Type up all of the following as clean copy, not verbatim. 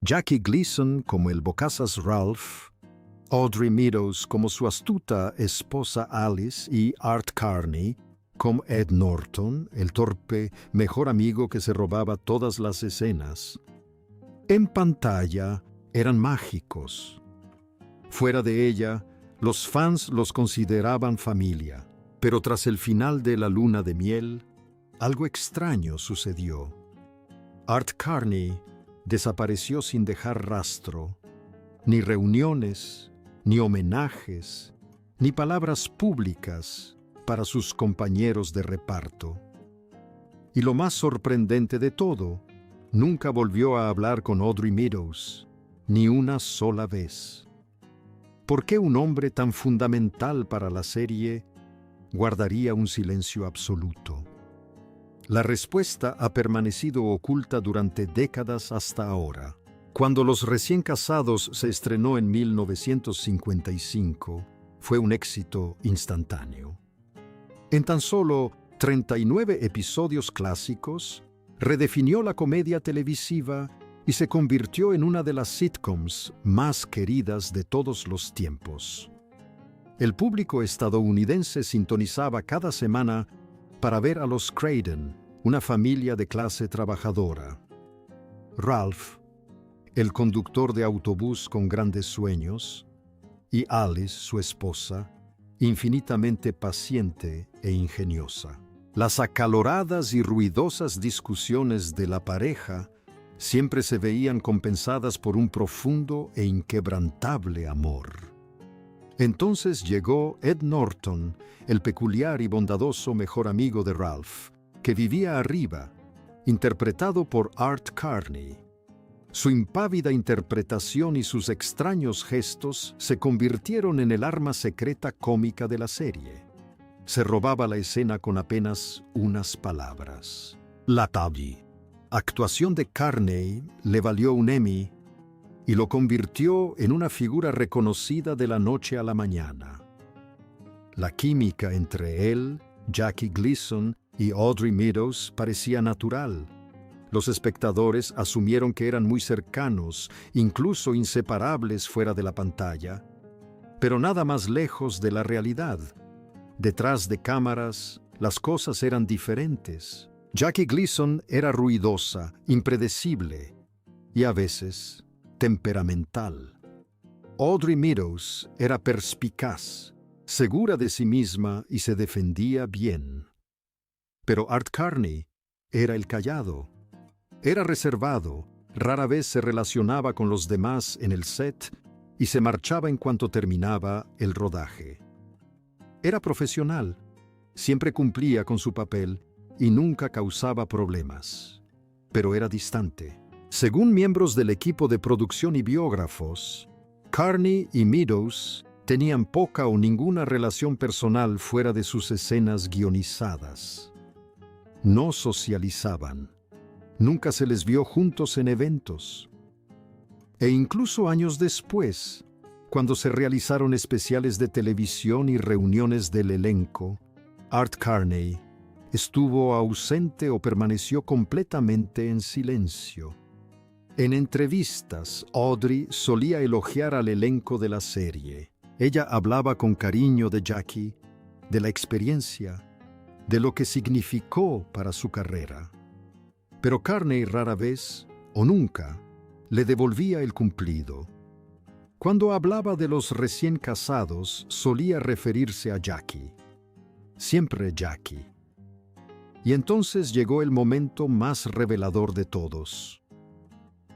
Jackie Gleason como el bocazas Ralph, Audrey Meadows como su astuta esposa Alice y Art Carney como Ed Norton, el torpe mejor amigo que se robaba todas las escenas. En pantalla eran mágicos. Fuera de ella, los fans los consideraban familia, pero tras el final de La luna de miel, algo extraño sucedió. Art Carney desapareció sin dejar rastro, ni reuniones, ni homenajes, ni palabras públicas para sus compañeros de reparto. Y lo más sorprendente de todo, nunca volvió a hablar con Audrey Meadows, ni una sola vez. ¿Por qué un hombre tan fundamental para la serie guardaría un silencio absoluto? La respuesta ha permanecido oculta durante décadas hasta ahora. Cuando Los recién casados se estrenó en 1955, fue un éxito instantáneo. En tan solo 39 episodios clásicos, redefinió la comedia televisiva y se convirtió en una de las sitcoms más queridas de todos los tiempos. El público estadounidense sintonizaba cada semana para ver a los Craden, una familia de clase trabajadora. Ralph, el conductor de autobús con grandes sueños, y Alice, su esposa, infinitamente paciente e ingeniosa. Las acaloradas y ruidosas discusiones de la pareja siempre se veían compensadas por un profundo e inquebrantable amor. Entonces llegó Ed Norton, el peculiar y bondadoso mejor amigo de Ralph, que vivía arriba, interpretado por Art Carney. Su impávida interpretación y sus extraños gestos se convirtieron en el arma secreta cómica de la serie. Se robaba la escena con apenas unas palabras. La Tabi. Actuación de Carney le valió un Emmy y lo convirtió en una figura reconocida de la noche a la mañana. La química entre él, Jackie Gleason y Audrey Meadows parecía natural. Los espectadores asumieron que eran muy cercanos, incluso inseparables fuera de la pantalla, pero nada más lejos de la realidad. Detrás de cámaras, las cosas eran diferentes. Jackie Gleason era ruidosa, impredecible y a veces temperamental. Audrey Meadows era perspicaz, segura de sí misma y se defendía bien. Pero Art Carney era el callado. Era reservado, rara vez se relacionaba con los demás en el set y se marchaba en cuanto terminaba el rodaje. Era profesional, siempre cumplía con su papel y nunca causaba problemas. Pero era distante. Según miembros del equipo de producción y biógrafos, Carney y Meadows tenían poca o ninguna relación personal fuera de sus escenas guionizadas. No socializaban. Nunca se les vio juntos en eventos. E incluso años después, cuando se realizaron especiales de televisión y reuniones del elenco, Art Carney estuvo ausente o permaneció completamente en silencio. En entrevistas, Audrey solía elogiar al elenco de la serie. Ella hablaba con cariño de Jackie, de la experiencia, de lo que significó para su carrera. Pero Carney rara vez, o nunca, le devolvía el cumplido. Cuando hablaba de los recién casados, solía referirse a Jackie. Siempre Jackie. Y entonces llegó el momento más revelador de todos.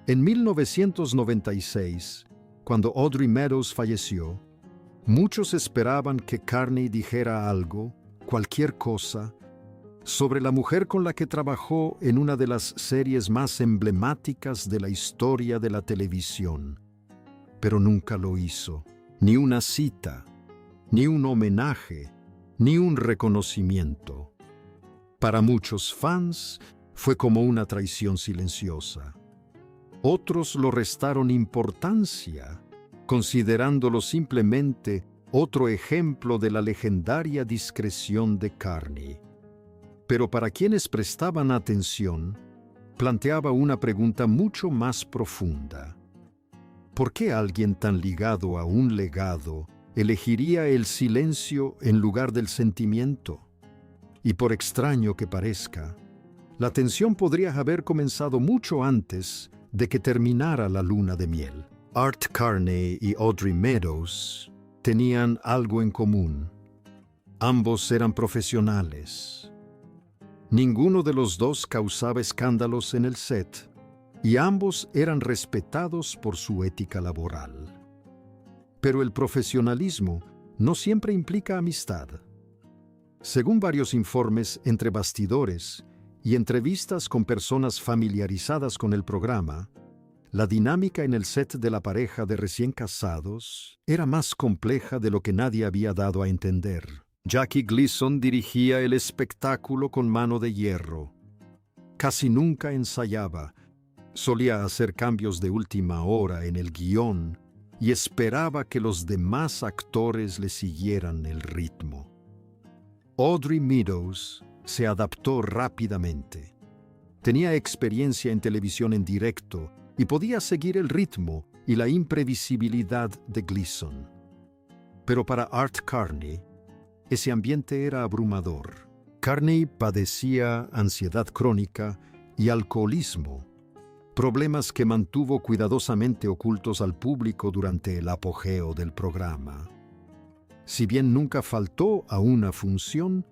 En 1996, cuando Audrey Meadows falleció, muchos esperaban que Carney dijera algo, cualquier cosa, sobre la mujer con la que trabajó en una de las series más emblemáticas de la historia de la televisión. Pero nunca lo hizo. Ni una cita, ni un homenaje, ni un reconocimiento. Para muchos fans, fue como una traición silenciosa. Otros lo restaron importancia, considerándolo simplemente otro ejemplo de la legendaria discreción de Carney. Pero para quienes prestaban atención, planteaba una pregunta mucho más profunda. ¿Por qué alguien tan ligado a un legado elegiría el silencio en lugar del sentimiento? Y por extraño que parezca, la tensión podría haber comenzado mucho antes de que terminara la luna de miel. Art Carney y Audrey Meadows tenían algo en común. Ambos eran profesionales. Ninguno de los dos causaba escándalos en el set, y ambos eran respetados por su ética laboral. Pero el profesionalismo no siempre implica amistad. Según varios informes entre bastidores y entrevistas con personas familiarizadas con el programa, la dinámica en el set de la pareja de recién casados era más compleja de lo que nadie había dado a entender. Jackie Gleason dirigía el espectáculo con mano de hierro. Casi nunca ensayaba, solía hacer cambios de última hora en el guión y esperaba que los demás actores le siguieran el ritmo. Audrey Meadows se adaptó rápidamente. Tenía experiencia en televisión en directo y podía seguir el ritmo y la imprevisibilidad de Gleason. Pero para Art Carney, ese ambiente era abrumador. Carney padecía ansiedad crónica y alcoholismo, problemas que mantuvo cuidadosamente ocultos al público durante el apogeo del programa. Si bien nunca faltó a una función,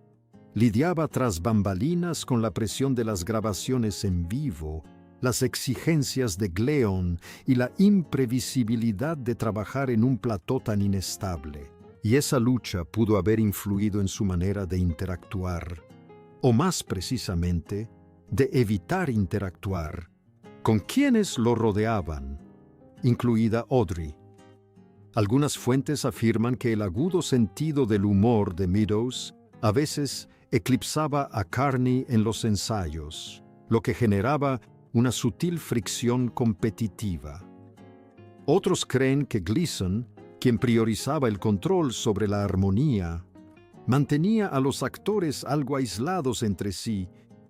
lidiaba tras bambalinas con la presión de las grabaciones en vivo, las exigencias de Gleon y la imprevisibilidad de trabajar en un plató tan inestable. Y esa lucha pudo haber influido en su manera de interactuar, o más precisamente, de evitar interactuar, con quienes lo rodeaban, incluida Audrey. Algunas fuentes afirman que el agudo sentido del humor de Meadows a veces eclipsaba a Carney en los ensayos, lo que generaba una sutil fricción competitiva. Otros creen que Gleason, quien priorizaba el control sobre la armonía, mantenía a los actores algo aislados entre sí,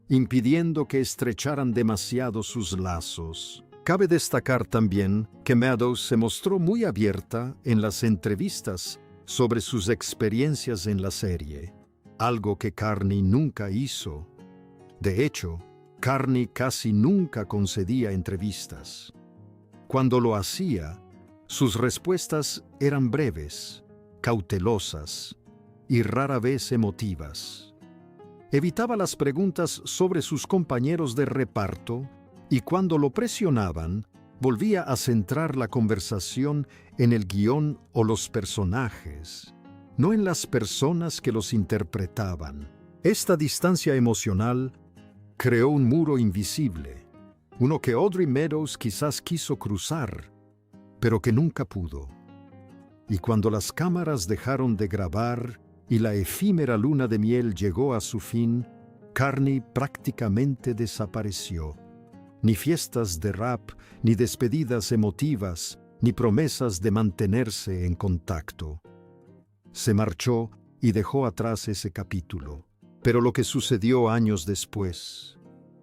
impidiendo que estrecharan demasiado sus lazos. Cabe destacar también que Meadows se mostró muy abierta en las entrevistas sobre sus experiencias en la serie, algo que Carney nunca hizo. De hecho, Carney casi nunca concedía entrevistas. Cuando lo hacía, sus respuestas eran breves, cautelosas y rara vez emotivas. Evitaba las preguntas sobre sus compañeros de reparto y cuando lo presionaban, volvía a centrar la conversación en el guión o los personajes, no en las personas que los interpretaban. Esta distancia emocional creó un muro invisible, uno que Audrey Meadows quizás quiso cruzar, pero que nunca pudo. Y cuando las cámaras dejaron de grabar y la efímera luna de miel llegó a su fin, Carney prácticamente desapareció. Ni fiestas de rap, ni despedidas emotivas, ni promesas de mantenerse en contacto. Se marchó y dejó atrás ese capítulo. Pero lo que sucedió años después,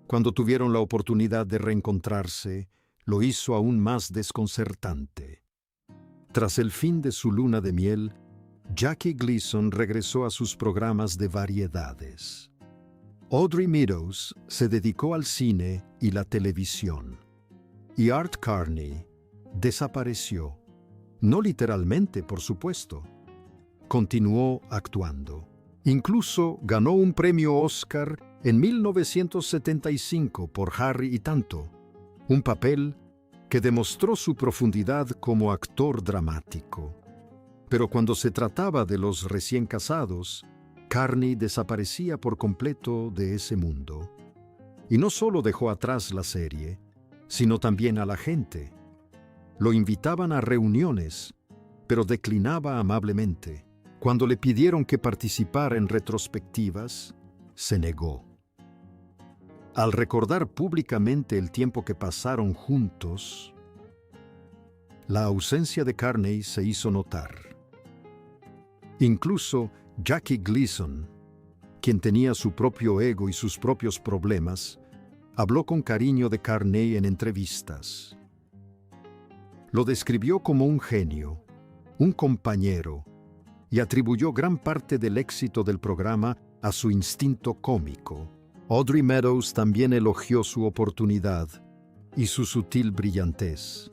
cuando tuvieron la oportunidad de reencontrarse, lo hizo aún más desconcertante. Tras el fin de su luna de miel, Jackie Gleason regresó a sus programas de variedades. Audrey Meadows se dedicó al cine y la televisión. Y Art Carney desapareció. No literalmente, por supuesto. Continuó actuando. Incluso ganó un premio Oscar en 1975 por Harry y Tanto, un papel que demostró su profundidad como actor dramático. Pero cuando se trataba de los recién casados, Carney desaparecía por completo de ese mundo. Y no solo dejó atrás la serie, sino también a la gente. Lo invitaban a reuniones, pero declinaba amablemente. Cuando le pidieron que participara en retrospectivas, se negó. Al recordar públicamente el tiempo que pasaron juntos, la ausencia de Carney se hizo notar. Incluso Jackie Gleason, quien tenía su propio ego y sus propios problemas, habló con cariño de Carney en entrevistas. Lo describió como un genio, un compañero, y atribuyó gran parte del éxito del programa a su instinto cómico. Audrey Meadows también elogió su oportunidad y su sutil brillantez.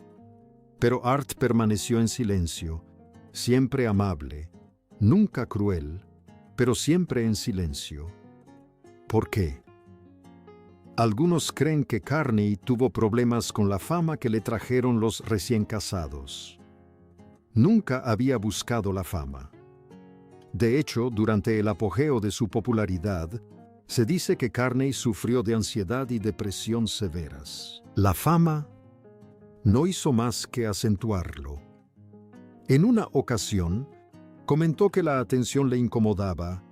Pero Art permaneció en silencio, siempre amable, nunca cruel, pero siempre en silencio. ¿Por qué? Algunos creen que Carney tuvo problemas con la fama que le trajeron los recién casados. Nunca había buscado la fama. De hecho, durante el apogeo de su popularidad, se dice que Carney sufrió de ansiedad y depresión severas. La fama no hizo más que acentuarlo. En una ocasión, comentó que la atención le incomodaba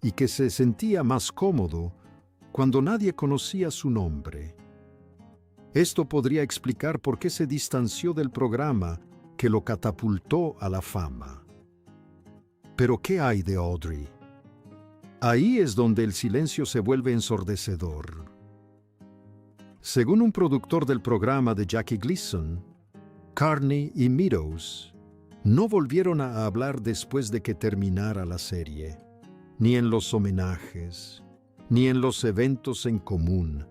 y que se sentía más cómodo cuando nadie conocía su nombre. Esto podría explicar por qué se distanció del programa que lo catapultó a la fama. Pero ¿qué hay de Audrey? Ahí es donde el silencio se vuelve ensordecedor. Según un productor del programa de Jackie Gleason, Carney y Meadows no volvieron a hablar después de que terminara la serie, ni en los homenajes, ni en los eventos en común,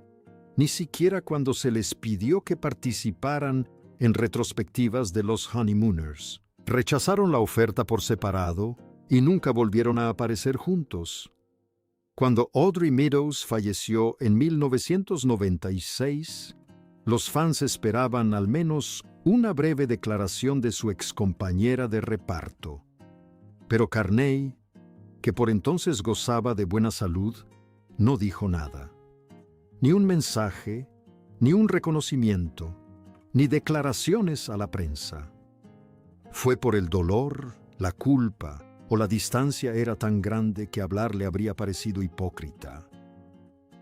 ni siquiera cuando se les pidió que participaran en retrospectivas de los Honeymooners. Rechazaron la oferta por separado y nunca volvieron a aparecer juntos. Cuando Audrey Meadows falleció en 1996, los fans esperaban al menos una breve declaración de su excompañera de reparto. Pero Carney, que por entonces gozaba de buena salud, no dijo nada. Ni un mensaje, ni un reconocimiento, ni declaraciones a la prensa. Fue por el dolor, la culpa, o la distancia era tan grande que hablar le habría parecido hipócrita.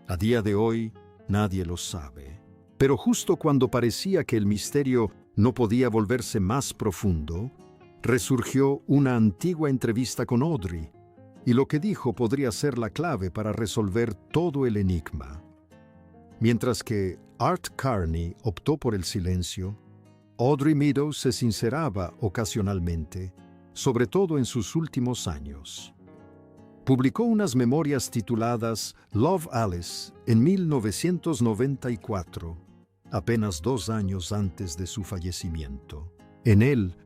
A día de hoy, nadie lo sabe. Pero justo cuando parecía que el misterio no podía volverse más profundo, resurgió una antigua entrevista con Audrey, y lo que dijo podría ser la clave para resolver todo el enigma. Mientras que Art Carney optó por el silencio, Audrey Meadows se sinceraba ocasionalmente, sobre todo en sus últimos años. Publicó unas memorias tituladas Love Alice en 1994, apenas 2 años antes de su fallecimiento. En él,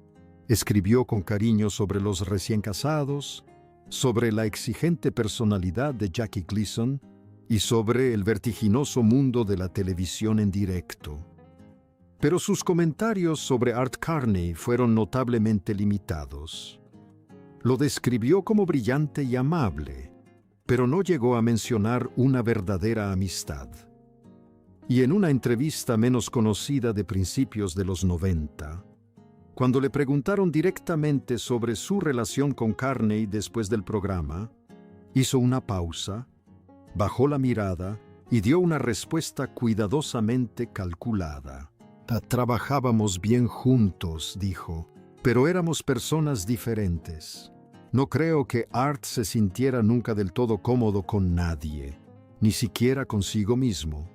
escribió con cariño sobre los recién casados, sobre la exigente personalidad de Jackie Gleason y sobre el vertiginoso mundo de la televisión en directo. Pero sus comentarios sobre Art Carney fueron notablemente limitados. Lo describió como brillante y amable, pero no llegó a mencionar una verdadera amistad. Y en una entrevista menos conocida de principios de los 90, cuando le preguntaron directamente sobre su relación con Carney después del programa, hizo una pausa, bajó la mirada y dio una respuesta cuidadosamente calculada. Trabajábamos bien juntos, dijo, pero éramos personas diferentes. No creo que Art se sintiera nunca del todo cómodo con nadie, ni siquiera consigo mismo.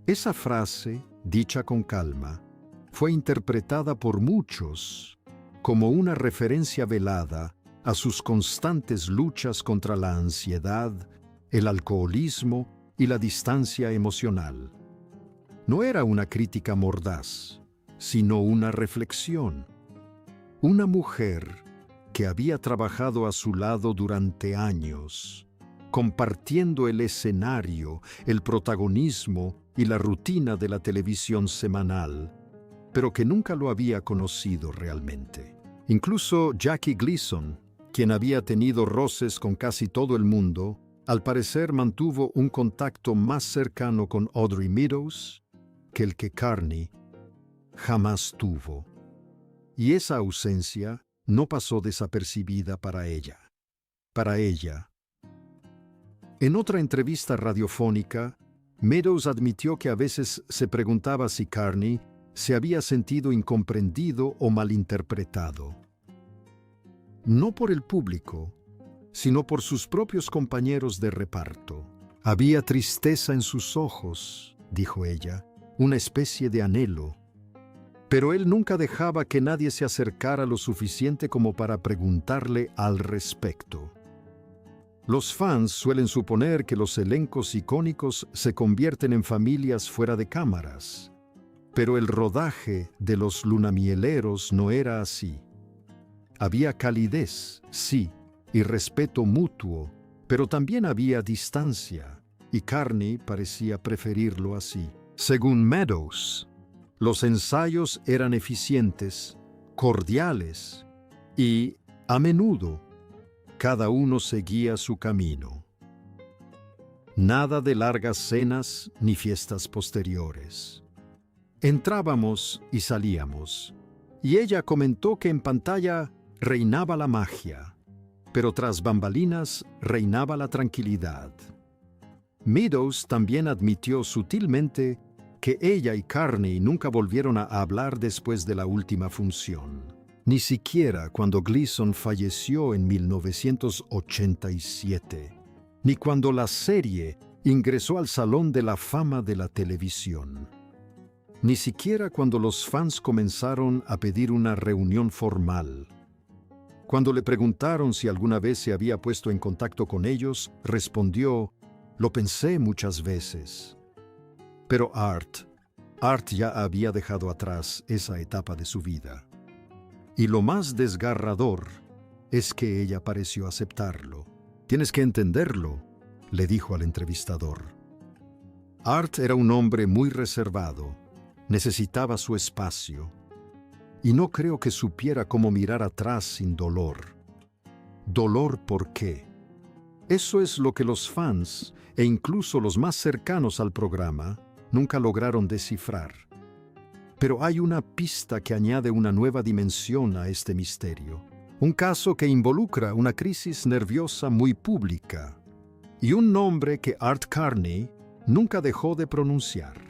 Esa frase, dicha con calma, fue interpretada por muchos como una referencia velada a sus constantes luchas contra la ansiedad, el alcoholismo y la distancia emocional. No era una crítica mordaz, sino una reflexión. Una mujer que había trabajado a su lado durante años, compartiendo el escenario, el protagonismo y la rutina de la televisión semanal, pero que nunca lo había conocido realmente. Incluso Jackie Gleason, quien había tenido roces con casi todo el mundo, al parecer mantuvo un contacto más cercano con Audrey Meadows que el que Carney jamás tuvo. Y esa ausencia no pasó desapercibida para ella. En otra entrevista radiofónica, Meadows admitió que a veces se preguntaba si Carney se había sentido incomprendido o malinterpretado. No por el público, sino por sus propios compañeros de reparto. Había tristeza en sus ojos, dijo ella, una especie de anhelo. Pero él nunca dejaba que nadie se acercara lo suficiente como para preguntarle al respecto. Los fans suelen suponer que los elencos icónicos se convierten en familias fuera de cámaras, pero el rodaje de Los Lunamieleros no era así. Había calidez, sí, y respeto mutuo, pero también había distancia, y Carney parecía preferirlo así. Según Meadows, los ensayos eran eficientes, cordiales y, a menudo, cada uno seguía su camino. Nada de largas cenas ni fiestas posteriores. Entrábamos y salíamos, y ella comentó que en pantalla reinaba la magia, pero tras bambalinas reinaba la tranquilidad. Meadows también admitió sutilmente que ella y Carney nunca volvieron a hablar después de la última función. Ni siquiera cuando Gleason falleció en 1987, ni cuando la serie ingresó al Salón de la Fama de la televisión. Ni siquiera cuando los fans comenzaron a pedir una reunión formal. Cuando le preguntaron si alguna vez se había puesto en contacto con ellos, respondió: «Lo pensé muchas veces». Pero Art ya había dejado atrás esa etapa de su vida. Y lo más desgarrador es que ella pareció aceptarlo. «Tienes que entenderlo», le dijo al entrevistador. Art era un hombre muy reservado, necesitaba su espacio, y no creo que supiera cómo mirar atrás sin dolor. ¿Dolor por qué? Eso es lo que los fans, e incluso los más cercanos al programa, nunca lograron descifrar. Pero hay una pista que añade una nueva dimensión a este misterio. Un caso que involucra una crisis nerviosa muy pública y un nombre que Art Carney nunca dejó de pronunciar.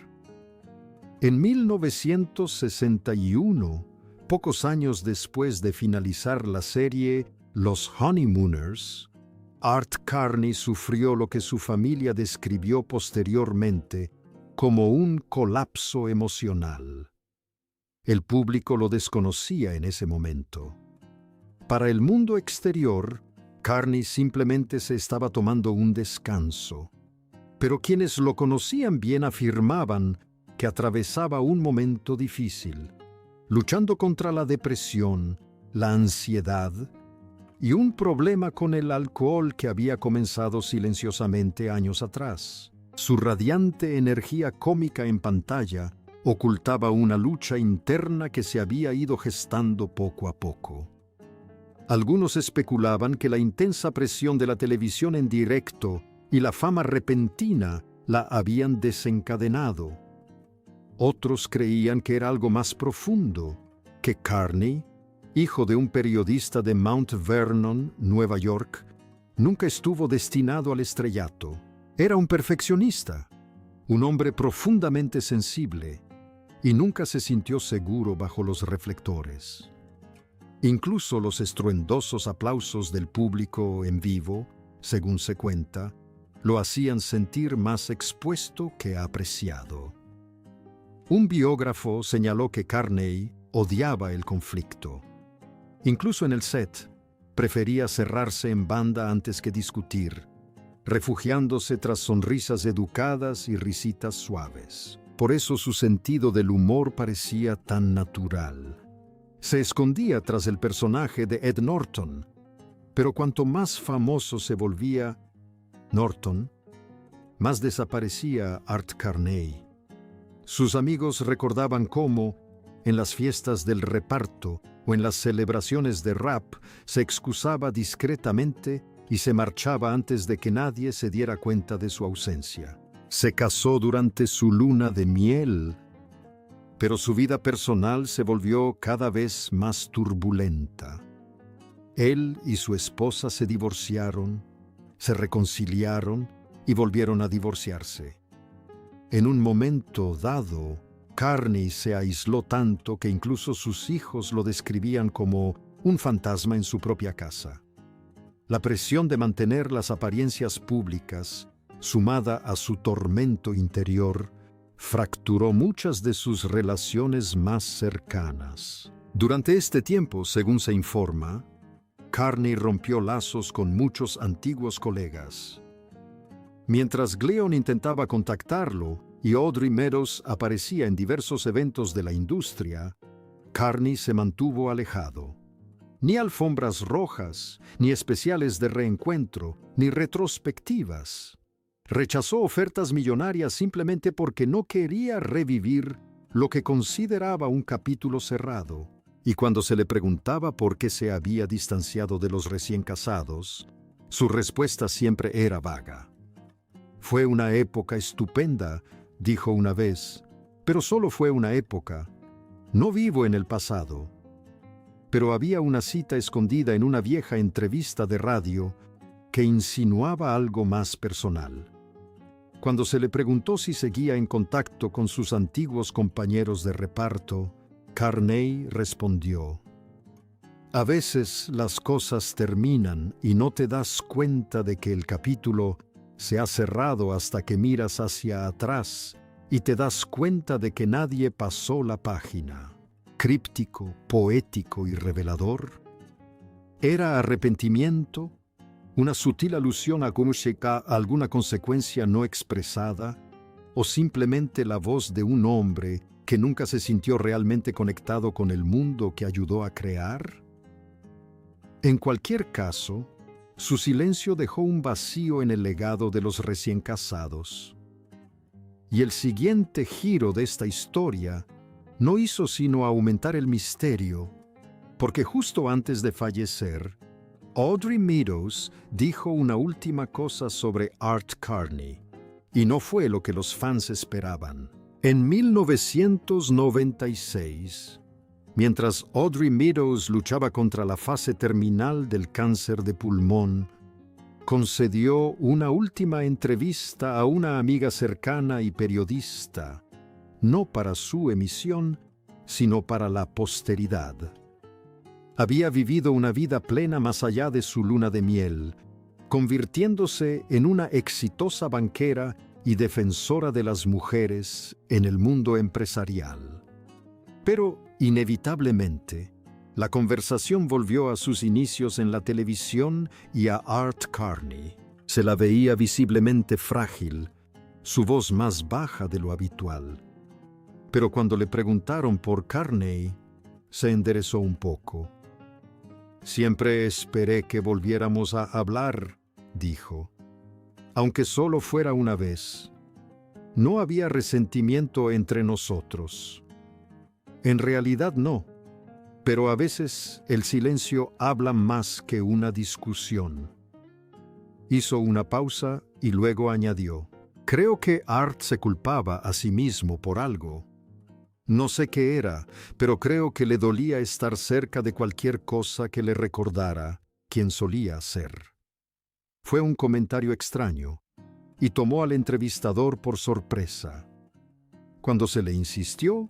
En 1961, pocos años después de finalizar la serie Los Honeymooners, Art Carney sufrió lo que su familia describió posteriormente como un colapso emocional. El público lo desconocía en ese momento. Para el mundo exterior, Carney simplemente se estaba tomando un descanso. Pero quienes lo conocían bien afirmaban que atravesaba un momento difícil, luchando contra la depresión, la ansiedad y un problema con el alcohol que había comenzado silenciosamente años atrás. Su radiante energía cómica en pantalla ocultaba una lucha interna que se había ido gestando poco a poco. Algunos especulaban que la intensa presión de la televisión en directo y la fama repentina la habían desencadenado. Otros creían que era algo más profundo, que Carney, hijo de un periodista de Mount Vernon, Nueva York, nunca estuvo destinado al estrellato. Era un perfeccionista, un hombre profundamente sensible, y nunca se sintió seguro bajo los reflectores. Incluso los estruendosos aplausos del público en vivo, según se cuenta, lo hacían sentir más expuesto que apreciado. Un biógrafo señaló que Carney odiaba el conflicto. Incluso en el set, prefería cerrarse en banda antes que discutir, refugiándose tras sonrisas educadas y risitas suaves. Por eso su sentido del humor parecía tan natural. Se escondía tras el personaje de Ed Norton, pero cuanto más famoso se volvía Norton, más desaparecía Art Carney. Sus amigos recordaban cómo, en las fiestas del reparto o en las celebraciones de rap, se excusaba discretamente y se marchaba antes de que nadie se diera cuenta de su ausencia. Se casó durante su luna de miel, pero su vida personal se volvió cada vez más turbulenta. Él y su esposa se divorciaron, se reconciliaron y volvieron a divorciarse. En un momento dado, Carney se aisló tanto que incluso sus hijos lo describían como un fantasma en su propia casa. La presión de mantener las apariencias públicas sumada a su tormento interior, fracturó muchas de sus relaciones más cercanas. Durante este tiempo, según se informa, Carney rompió lazos con muchos antiguos colegas. Mientras Gleon intentaba contactarlo y Audrey Meadows aparecía en diversos eventos de la industria, Carney se mantuvo alejado. Ni alfombras rojas, ni especiales de reencuentro, ni retrospectivas. Rechazó ofertas millonarias simplemente porque no quería revivir lo que consideraba un capítulo cerrado. Y cuando se le preguntaba por qué se había distanciado de los recién casados, su respuesta siempre era vaga. «Fue una época estupenda», dijo una vez, «pero solo fue una época. No vivo en el pasado». Pero había una cita escondida en una vieja entrevista de radio que insinuaba algo más personal. Cuando se le preguntó si seguía en contacto con sus antiguos compañeros de reparto, Carney respondió: «A veces las cosas terminan y no te das cuenta de que el capítulo se ha cerrado hasta que miras hacia atrás y te das cuenta de que nadie pasó la página». Críptico, poético y revelador. ¿Era arrepentimiento? ¿Una sutil alusión a alguna consecuencia no expresada? ¿O simplemente la voz de un hombre que nunca se sintió realmente conectado con el mundo que ayudó a crear? En cualquier caso, su silencio dejó un vacío en el legado de los recién casados. Y el siguiente giro de esta historia no hizo sino aumentar el misterio, porque justo antes de fallecer, Audrey Meadows dijo una última cosa sobre Art Carney, y no fue lo que los fans esperaban. En 1996, mientras Audrey Meadows luchaba contra la fase terminal del cáncer de pulmón, concedió una última entrevista a una amiga cercana y periodista, no para su emisión, sino para la posteridad. Había vivido una vida plena más allá de su luna de miel, convirtiéndose en una exitosa banquera y defensora de las mujeres en el mundo empresarial. Pero, inevitablemente, la conversación volvió a sus inicios en la televisión y a Art Carney. Se la veía visiblemente frágil, su voz más baja de lo habitual. Pero cuando le preguntaron por Carney, se enderezó un poco. «Siempre esperé que volviéramos a hablar», dijo, «aunque solo fuera una vez. No había resentimiento entre nosotros. En realidad no, pero a veces el silencio habla más que una discusión». Hizo una pausa y luego añadió: «Creo que Art se culpaba a sí mismo por algo. No sé qué era, pero creo que le dolía estar cerca de cualquier cosa que le recordara quién solía ser». Fue un comentario extraño y tomó al entrevistador por sorpresa. Cuando se le insistió,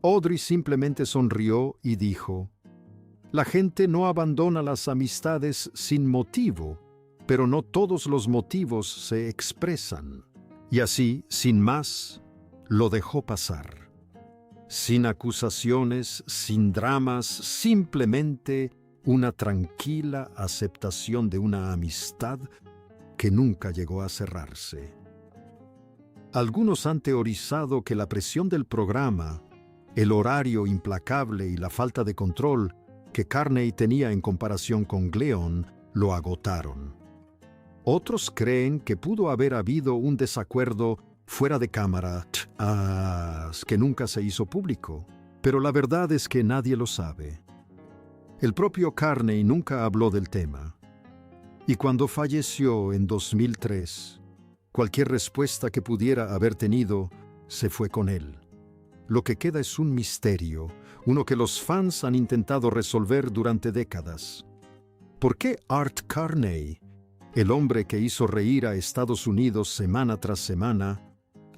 Audrey simplemente sonrió y dijo: «La gente no abandona las amistades sin motivo, pero no todos los motivos se expresan». Y así, sin más, lo dejó pasar. Sin acusaciones, sin dramas, simplemente una tranquila aceptación de una amistad que nunca llegó a cerrarse. Algunos han teorizado que la presión del programa, el horario implacable y la falta de control que Carney tenía en comparación con Gleon lo agotaron. Otros creen que pudo haber habido un desacuerdo fuera de cámara, que nunca se hizo público, pero la verdad es que nadie lo sabe. El propio Carney nunca habló del tema. Y cuando falleció en 2003, cualquier respuesta que pudiera haber tenido se fue con él. Lo que queda es un misterio, uno que los fans han intentado resolver durante décadas. ¿Por qué Art Carney, el hombre que hizo reír a Estados Unidos semana tras semana,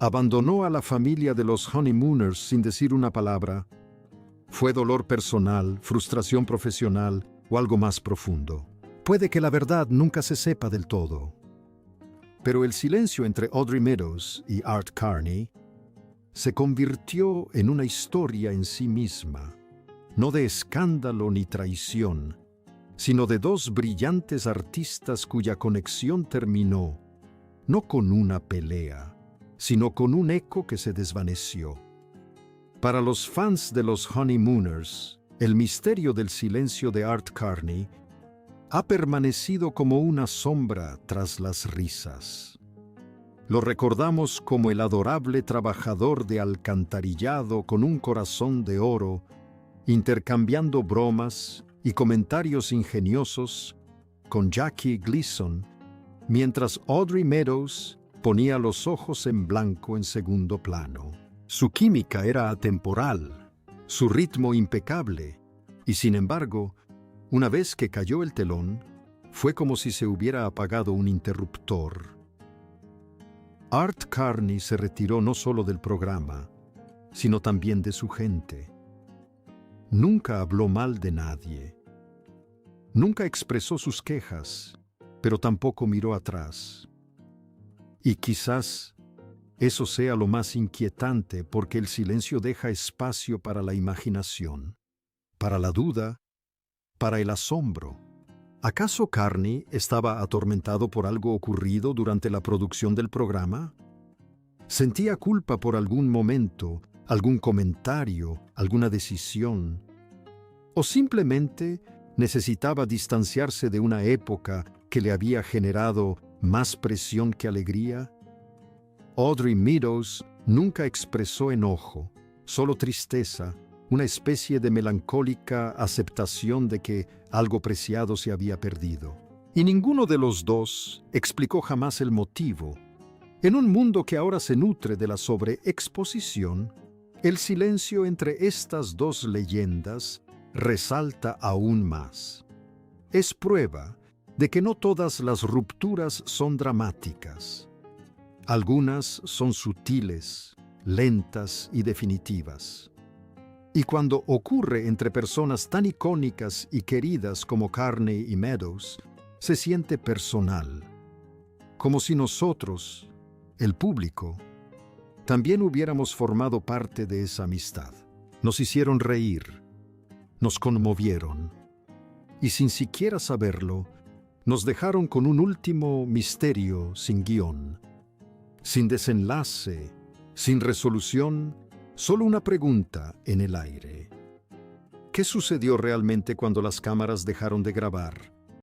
abandonó a la familia de los Honeymooners sin decir una palabra? ¿Fue dolor personal, frustración profesional o algo más profundo? Puede que la verdad nunca se sepa del todo. Pero el silencio entre Audrey Meadows y Art Carney se convirtió en una historia en sí misma, no de escándalo ni traición, sino de dos brillantes artistas cuya conexión terminó no con una pelea, sino con un eco que se desvaneció. Para los fans de los Honeymooners, el misterio del silencio de Art Carney ha permanecido como una sombra tras las risas. Lo recordamos como el adorable trabajador de alcantarillado con un corazón de oro, intercambiando bromas y comentarios ingeniosos con Jackie Gleason, mientras Audrey Meadows ponía los ojos en blanco en segundo plano. Su química era atemporal, su ritmo impecable, y sin embargo, una vez que cayó el telón, fue como si se hubiera apagado un interruptor. Art Carney se retiró no solo del programa, sino también de su gente. Nunca habló mal de nadie. Nunca expresó sus quejas, pero tampoco miró atrás. Y quizás eso sea lo más inquietante, porque el silencio deja espacio para la imaginación, para la duda, para el asombro. ¿Acaso Carney estaba atormentado por algo ocurrido durante la producción del programa? ¿Sentía culpa por algún momento, algún comentario, alguna decisión? ¿O simplemente necesitaba distanciarse de una época que le había generado más presión que alegría? Audrey Meadows nunca expresó enojo, solo tristeza, una especie de melancólica aceptación de que algo preciado se había perdido. Y ninguno de los dos explicó jamás el motivo. En un mundo que ahora se nutre de la sobreexposición, el silencio entre estas dos leyendas resalta aún más. Es prueba de que no todas las rupturas son dramáticas. Algunas son sutiles, lentas y definitivas. Y cuando ocurre entre personas tan icónicas y queridas como Carney y Meadows, se siente personal, como si nosotros, el público, también hubiéramos formado parte de esa amistad. Nos hicieron reír, nos conmovieron, y sin siquiera saberlo, nos dejaron con un último misterio sin guión, sin desenlace, sin resolución, solo una pregunta en el aire. ¿Qué sucedió realmente cuando las cámaras dejaron de grabar?